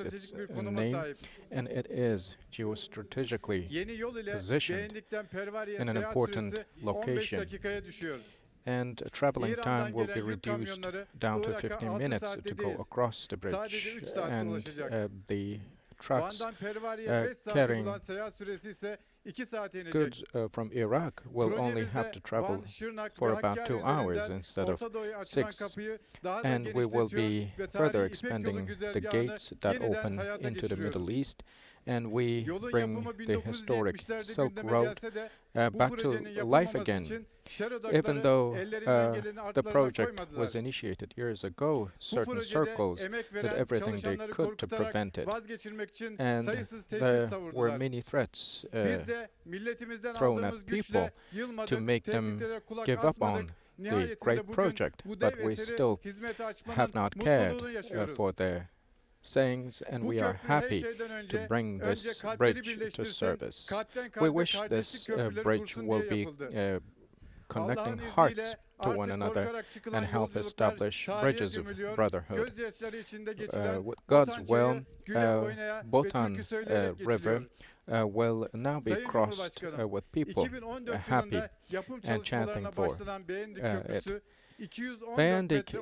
its name, and it is geostrategically positioned in an important location. And traveling time will be reduced down to 15 minutes to go across the bridge, and the trucks carrying goods from Iraq will only have to travel for about 2 hours instead of 6, and we will be further expanding the gates that open into the Middle East, and we bring the historic Silk Road back to life again. Even though the project was initiated years ago, certain circles did everything they could to prevent it, and there were many threats thrown at people to make them give up on the great project, but we still have not cared for their sayings, and we are happy to bring this bridge to service. We wish this bridge will be connecting hearts to one another and help establish bridges of brotherhood. With God's will, Botan River will now be crossed with people happy and chanting for it. Begendik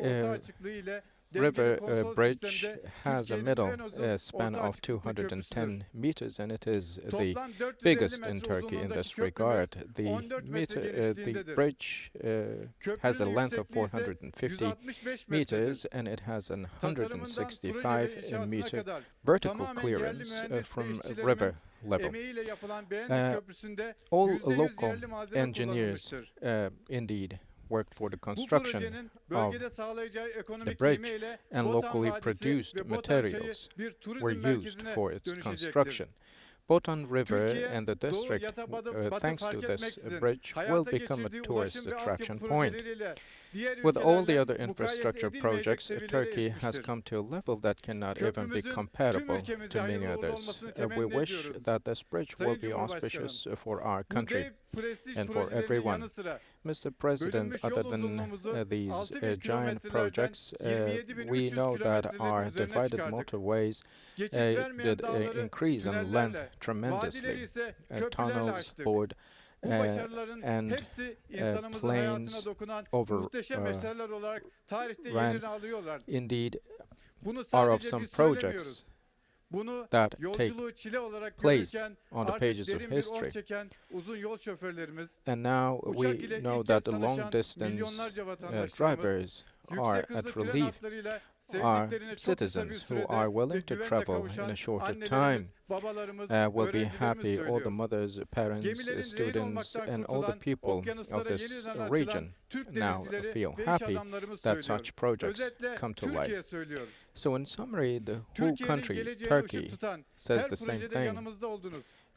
River Bridge has a middle span of 210 meters, and it is the biggest in Turkey in this regard. The bridge has a length of 450 meters, and it has an 165 meter vertical clearance from river level. All local engineers indeed worked for the construction of the bridge, and locally produced materials were used for its construction. Botan River and the district, thanks to this bridge, will become a tourist attraction point. With all the other infrastructure projects, Turkey has come to a level that cannot even be comparable to many others. We wish that this bridge will be auspicious for our country and for everyone. Mr. President, other than these giant projects, we know that our divided motorways did increase in length tremendously. Tunnels, board, and planes overran indeed are of some projects that take place on the pages of history. And now we know that the long-distance drivers are at relief, are citizens who are willing to travel in a shorter time will be happy. All the mothers, parents, students, and all the people of this region now feel happy that such projects come to life. So in summary, the whole country, Turkey, says the same thing.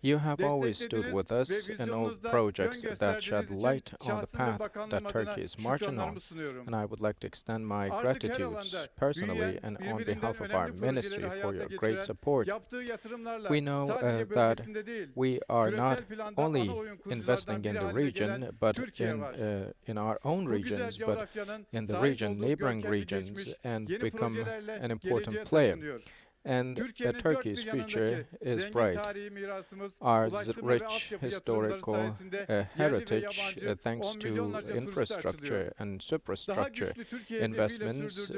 You have always stood with us in all projects that shed light on the path that Turkey is marching on, and I would like to extend my gratitudes personally and on behalf of our ministry for your great support. We know that we are not only investing in the region, but in our own regions, but in the region, neighboring regions, and become an important player. And Turkey's future is bright. Our rich historical heritage, thanks to infrastructure and superstructure investments,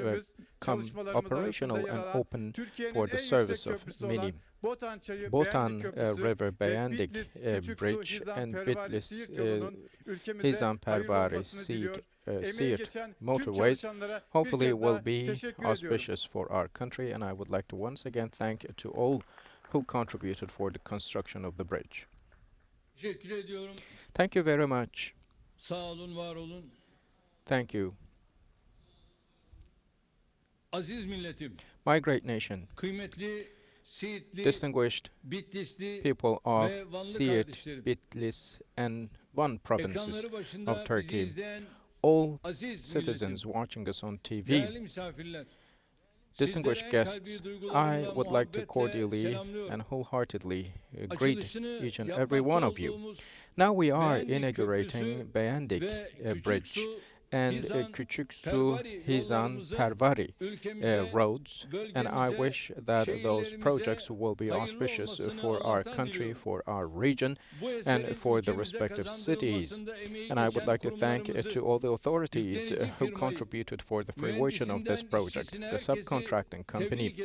come operational and open for the service of many. Botan River Begendik Bridge and Bitlis Hizampervari Siirt motorways hopefully will be auspicious for our country, and I would like to once again thank to all who contributed for the construction of the bridge. Thank you very much. Thank you. My great nation, distinguished people of Siirt, Bitlis, and one provinces of Turkey, all citizens watching us on TV, distinguished guests, I would like to cordially and wholeheartedly greet each and every one of you. Now we are inaugurating Begendik Bridge, and Küçüksu Hizan Pervari roads, and I wish that those projects will be auspicious for our country, for our region, and for the respective cities. And I would like to thank to all the authorities who contributed for the fruition of this project, the subcontracting company,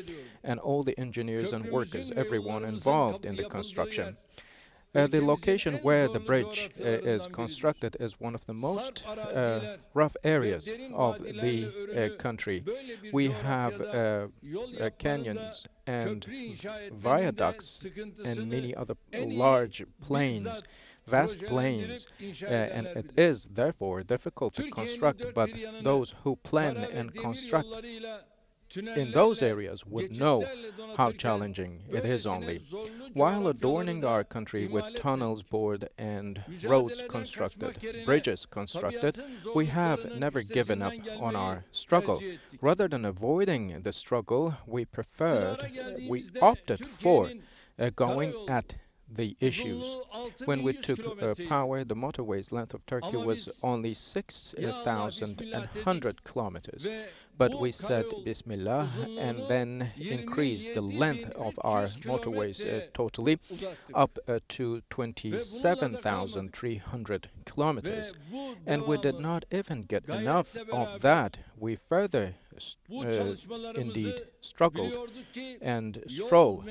and all the engineers and workers, everyone involved in the construction. The location where the bridge is constructed is one of the most rough areas of the country. We have canyons and viaducts and many other large plains, vast plains, and it is therefore difficult to construct, but those who plan and construct in those areas would know how challenging it is only. While adorning our country with tunnels bored and roads constructed, bridges constructed, we have never given up on our struggle. Rather than avoiding the struggle, we opted for going at the issues. When we took power, the motorway's length of Turkey was only 6,100 kilometers. But we said Bismillah and then increased the length of our motorways totally up to 27,300 kilometers. And we did not even get enough of that. We further indeed struggled and strove.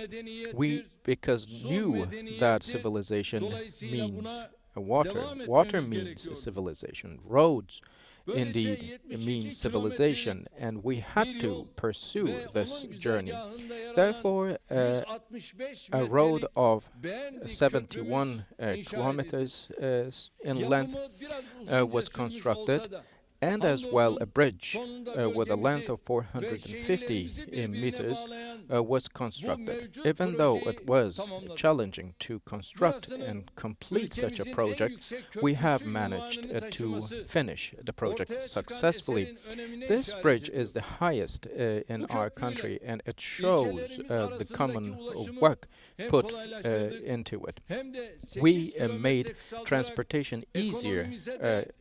We because knew that civilization means water. Water means civilization. Roads indeed means civilization, and we had to pursue this journey. Therefore, a road of 71 kilometers in length was constructed, and as well a bridge with a length of 450 meters was constructed. Even though it was challenging to construct and complete such a project, we have managed to finish the project successfully. This bridge is the highest in our country, and it shows the common work put into it. We made transportation easier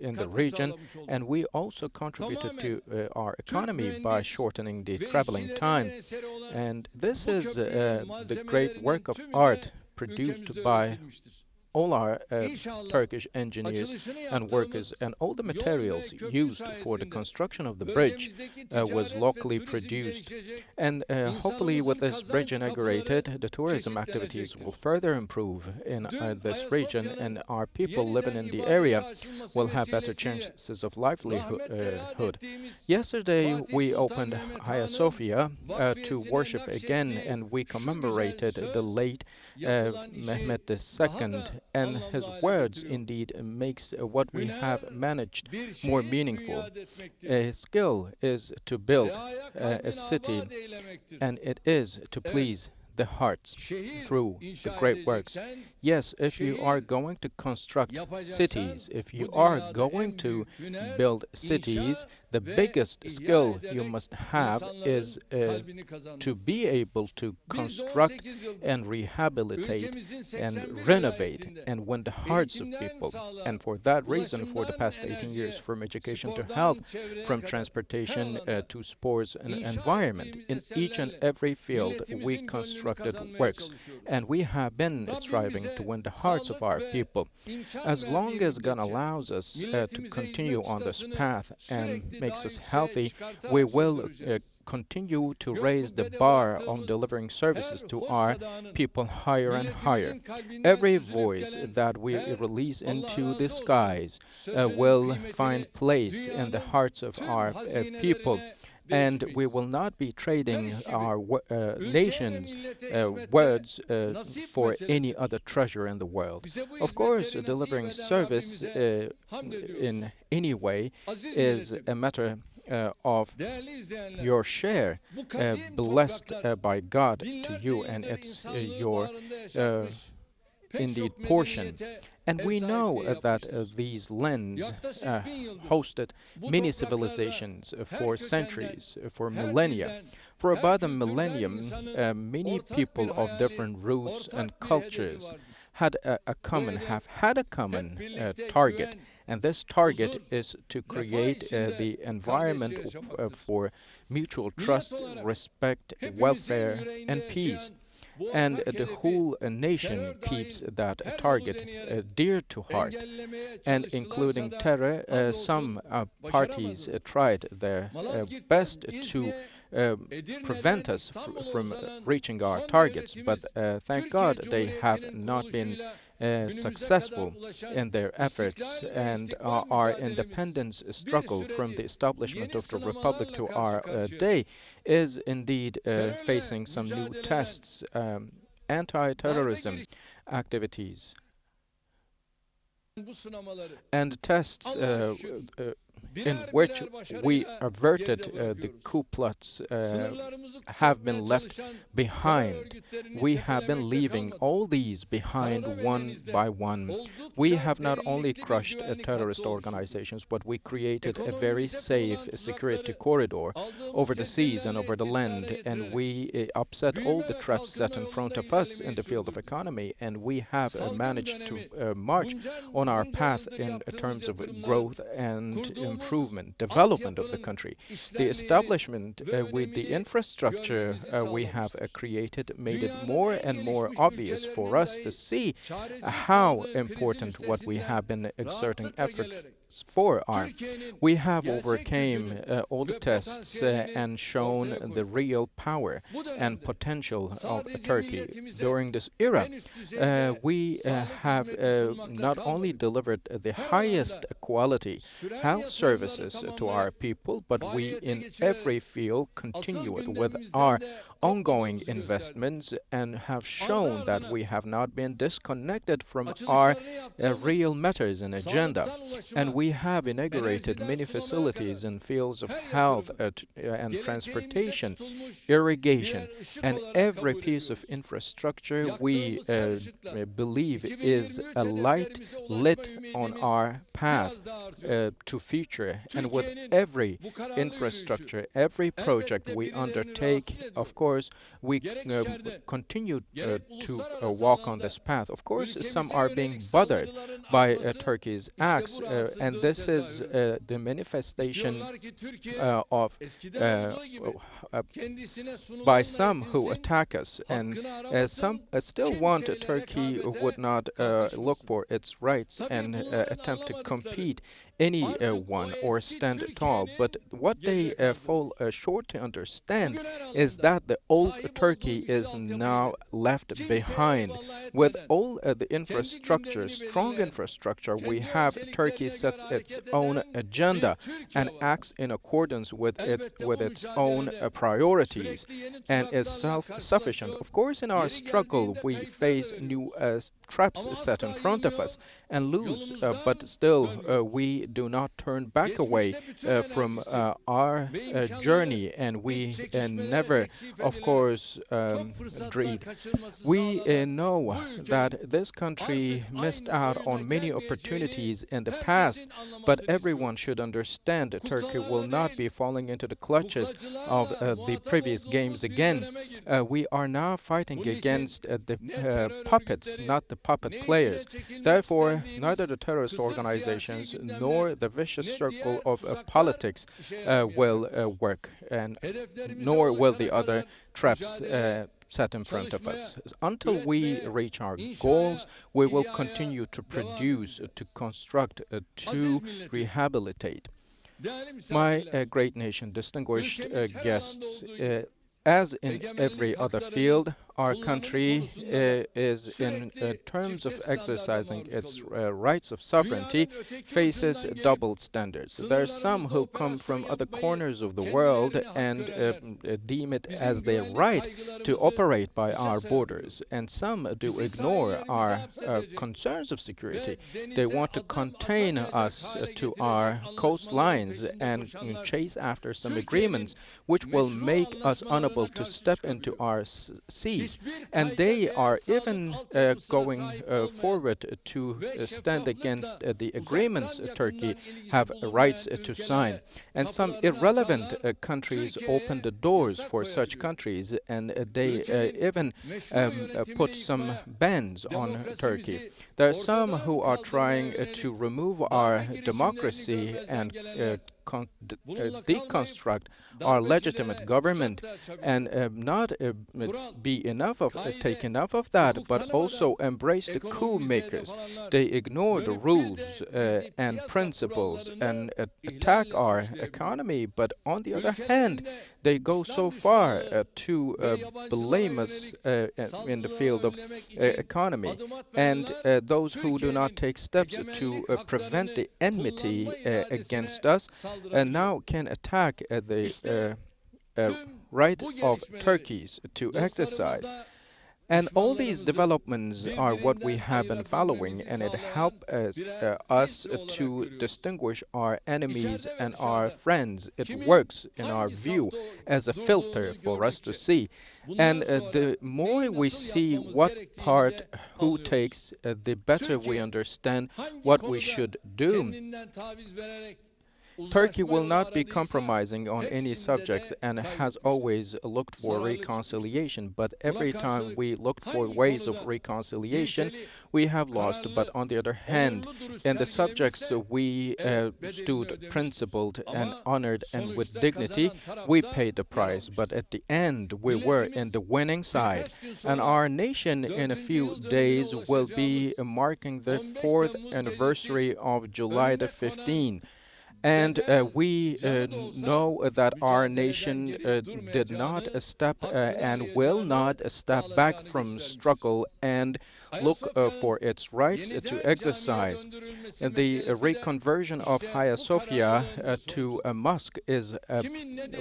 in the region, and we also contributed to our economy by shortening the traveling time. And this is the great work of art produced by all our Turkish engineers and workers, and all the materials used for the construction of the bridge was locally produced. And hopefully with this bridge inaugurated, the tourism activities will further improve in this region, and our people living in the area will have better chances of livelihood. Yesterday we opened Hagia Sophia to worship again, and we commemorated the late Mehmet II, and his words indeed makes what we have managed more meaningful. His skill is to build a city, and it is to please the hearts through the great works. Yes, if you are going to construct cities, if you are going to build cities, the biggest skill you must have is to be able to construct and rehabilitate and renovate and win the hearts of people. And for that reason, for the past 18 years, from education to health, from transportation to sports and environment, in each and every field we constructed works, and we have been striving to win the hearts of our people. As long as God allows us to continue on this path and makes us healthy, we will continue to raise the bar on delivering services to our people higher and higher. Every voice that we release into the skies will find place in the hearts of our people. And we will not be trading our nation's words for any other treasure in the world. Of course, delivering service in any way is a matter of your share, blessed by God to you, and it's your indeed portion. And we know that these lands hosted many civilizations for centuries, for millennia. For about a millennium, many people of different roots and cultures have had a common target, and this target is to create the environment for mutual trust, respect, welfare, and peace. And the whole nation keeps that target dear to heart. And including terror, some parties tried their best to prevent us from reaching our targets, but thank God they have not been successful in their efforts, and our independence struggle from the establishment of the Republic to our day is indeed facing some new tests. Anti-terrorism activities and tests in which we averted the coup plots have been left behind. We have been leaving all these behind one by one. We have not only crushed terrorist organizations, but we created a very safe security corridor over the seas and over the land, and we upset all the traps set in front of us in the field of economy, and we have managed to march on our path in terms of growth and improvement, development of the country. The establishment with the infrastructure we have created made it more and more obvious for us to see how important what we have been exerting efforts for are. We have overcame all the tests and shown the real power and potential of Turkey. During this era, we have not only delivered the highest quality health services to our people, but we in every field continue with our ongoing investments and have shown that we have not been disconnected from our real matters and agenda. And we have inaugurated many facilities in fields of health and transportation, irrigation, and every piece of infrastructure we believe is a light lit on our path to future. And with every infrastructure, every project we undertake, of course, we continue to walk on this path. Of course, some are being bothered by Turkey's acts, and this is the manifestation of by some who attack us, and some still want Turkey would not look for its rights and attempt to compete anyone or stand tall. But what they fall short to understand is that the old Turkey is now left behind. With all the infrastructure, strong infrastructure we have, Turkey sets its own agenda and acts in accordance with its own priorities and is self-sufficient. Of course, in our struggle, we face new traps set in front of us and lose, but still we do not turn back away from our journey, and we never, of course, dread. We know that this country missed out on many opportunities in the past, but everyone should understand that Turkey will not be falling into the clutches of the previous games again. We are now fighting against the puppets, not the puppet players. Therefore, neither the terrorist organizations nor the vicious circle of politics will work, and nor will the other traps set in front of us. Until we reach our goals, we will continue to produce, to construct, to rehabilitate. My great nation, distinguished guests, as in every other field, our country is, in terms of exercising its rights of sovereignty, faces double standards. There are some who come from other corners of the world and deem it as their right to operate by our borders, and some do ignore our concerns of security. They want to contain us to our coastlines and chase after some agreements which will make us unable to step into our seas. countries. And they are even going forward to stand against the agreements Turkey have rights to sign. And some irrelevant countries open the doors for such countries, and they even put some bans on Turkey. There are some who are trying to remove our democracy and deconstruct our legitimate government, and not be enough of take enough of that, but also embrace the coup makers. They ignore the rules and principles and attack our economy, but on the other hand, they go so far to blame us in the field of economy. And those who do not take steps to prevent the enmity against us now can attack right of Turkeys to exercise. And all these developments are what we have been following, and it helps us to distinguish our enemies and our friends. It works, in our view, as a filter for us to see. And the more we see what part who takes, the better we understand what we should do. Turkey will not be compromising on any subjects and has always looked for reconciliation, but every time we looked for ways of reconciliation, we have lost. But on the other hand, in the subjects we stood principled and honored and with dignity, we paid the price. But at the end, we were in the winning side. And our nation in a few days will be marking the 4th anniversary of July the 15th. And we know that our nation did not step and will not step back from struggle and look for its rights to exercise. And the reconversion of Hagia Sophia to a mosque is a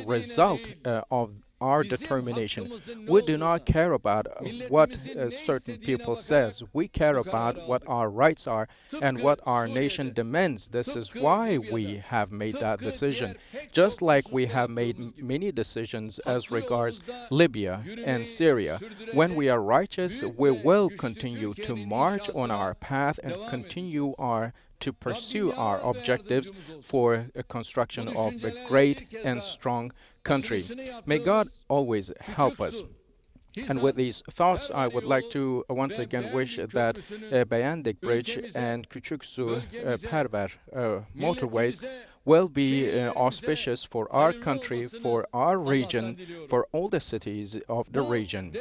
result of our determination. We do not care about what certain people says. We care about what our rights are and what our nation demands. This is why we have made that decision. Just like we have made many decisions as regards Libya and Syria. When we are righteous, we will continue to march on our path and continue to pursue our objectives for a construction of a great and strong country. May God always help us. And with these thoughts, I would like to once again wish that Begendik Bridge and Küçüksu Perver motorways will be auspicious for our country, for our region, for all the cities of the region.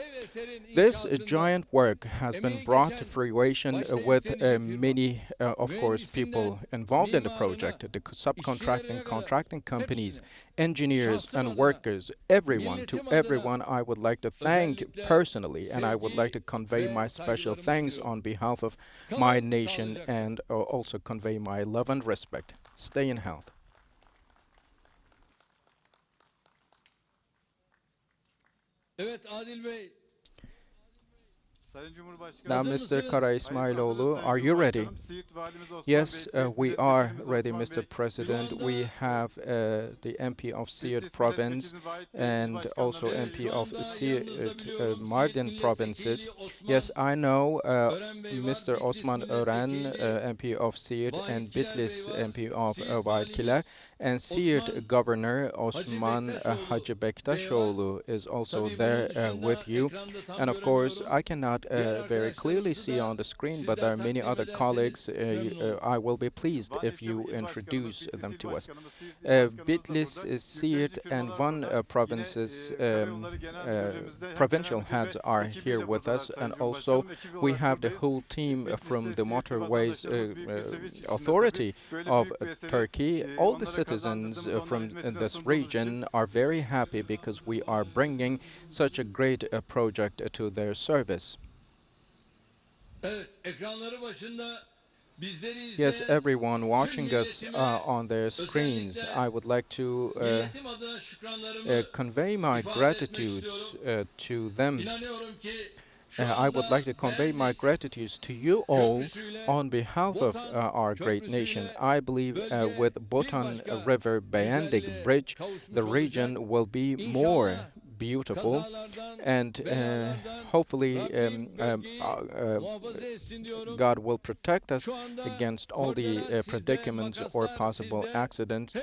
This giant work has been brought to fruition with many, of course, people involved in the project, the subcontracting, contracting companies, engineers and workers, everyone. To everyone I would like to thank personally, and I would like to convey my special thanks on behalf of my nation and also convey my love and respect. Stay in health. Now, Mr. Kara İsmailoğlu, are you ready? Yes, we are ready, Mr. President. We have the MP of Siirt province and also MP of Siirt Mardin provinces. Yes, I know Mr. Osman Ören, MP of Siirt, and Bitlis MP of Varkiler, and Siirt Governor Osman Hacı Bektaşoğlu is also there with you. And of course, I cannot very clearly see on the screen, but there are many other colleagues. I will be pleased if you introduce them to us. Bitlis, Siirt, and Van provinces, provincial heads are here with us, and also we have the whole team from the Motorways Authority of Turkey. All the citizens from this region are very happy because we are bringing such a great project to their service. Yes, everyone watching us on their screens, I would like to convey my gratitude to them. I would like to convey my gratitude to you all on behalf of our great nation. I believe with Botan River Begendik Bridge, the region will be more beautiful, and hopefully God will protect us against all the predicaments or possible accidents.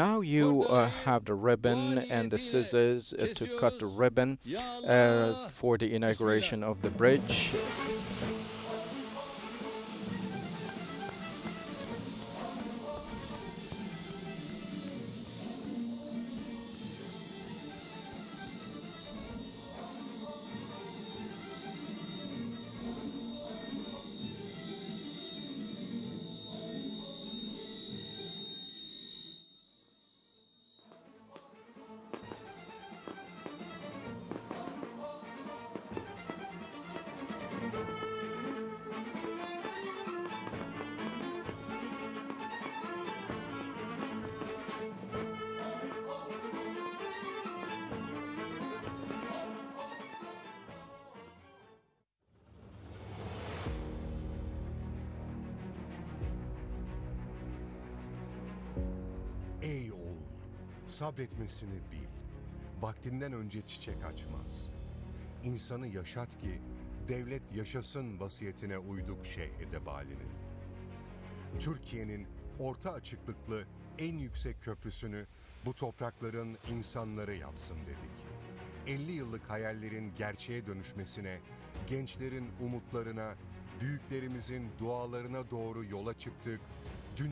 Now you have the ribbon and the scissors to cut the ribbon for the inauguration of the bridge. Ey oğul, sabretmesini bil. Vaktinden önce çiçek açmaz. İnsanı yaşat ki devlet yaşasın vasiyetine uyduk Şeyh Edebali'nin. Türkiye'nin orta açıklıklı en yüksek köprüsünü bu toprakların insanları yapsın dedik. 50 yıllık hayallerin gerçeğe dönüşmesine, gençlerin umutlarına, büyüklerimizin dualarına doğru yola çıktık